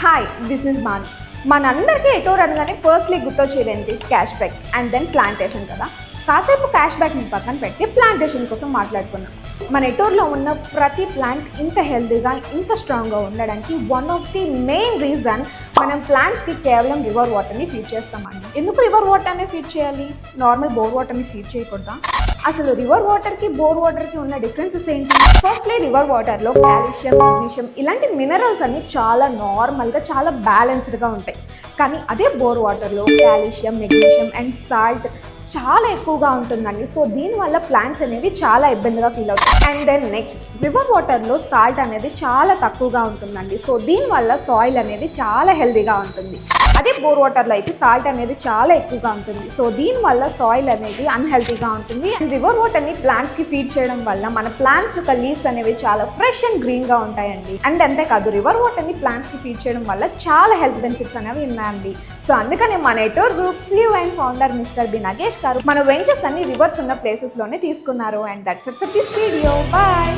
Hi this is Maan మనందరికీ ఎటో అనగానే ఫస్ట్లీ గుర్తొచ్చేదేంటి cash back and then plantation కదా. కాసేపు క్యాష్ బ్యాక్ని పక్కన పెట్టి ప్లాంటేషన్ కోసం మాట్లాడుకున్నాం. మన ఎటోర్లో ఉన్న ప్రతి ప్లాంట్ ఇంత హెల్తీగా ఇంత స్ట్రాంగ్గా ఉండడానికి one of the main reason మనం ప్లాంట్స్కి కేవలం రివర్ వాటర్ని ఫీడ్ చేస్తామండి. ఎందుకు రివర్ వాటర్ని ఫీడ్ చేయాలి, నార్మల్ బోర్ వాటర్ని ఫీడ్ చేయకూడదా? అసలు రివర్ వాటర్కి బోర్ వాటర్కి ఉన్న డిఫరెన్సెస్ ఏంటి? ఫస్ట్లీ రివర్ వాటర్లో కాల్షియం, మెగ్నీషియం ఇలాంటి మినరల్స్ అన్ని చాలా నార్మల్గా చాలా బ్యాలెన్స్డ్గా ఉంటాయి. కానీ అదే బోర్ వాటర్లో కాల్షియం, మెగ్నీషియం అండ్ సాల్ట్ చాలా ఎక్కువగా ఉంటుందండి. సో దీనివల్ల ప్లాంట్స్ అనేవి చాలా ఇబ్బందిగా ఫీల్ అవుతాయి. అండ్ దెన్ నెక్స్ట్ రివర్ వాటర్లో సాల్ట్ అనేది చాలా తక్కువగా ఉంటుందండి. సో దీనివల్ల సాయిల్ అనేది చాలా హెల్తీగా ఉంటుంది. అదే బోర్ వాటర్లో అయితే సాల్ట్ అనేది చాలా ఎక్కువగా ఉంటుంది. సో దీనివల్ల సాయిల్ అనేది అన్హెల్తీగా ఉంటుంది. అండ్ రివర్ వాటర్ని ప్లాంట్స్కి ఫీడ్ చేయడం వల్ల మన ప్లాంట్స్ యొక్క లీవ్స్ అనేవి చాలా ఫ్రెష్ అండ్ గ్రీన్గా ఉంటాయండి. అండ్ అంతేకాదు రివర్ వాటర్ని ప్లాంట్స్కి ఫీడ్ చేయడం వల్ల చాలా హెల్త్ బెనిఫిట్స్ అనేవి ఉన్నాయండి. సో అందుకని మన ఎటోర్ group CEO and founder mister B Nagesh garu మన వెంచర్స్ అన్ని రివర్స్ ఉన్న ప్లేసెస్లోనే తీసుకున్నారు. And that's it for this video. Bye.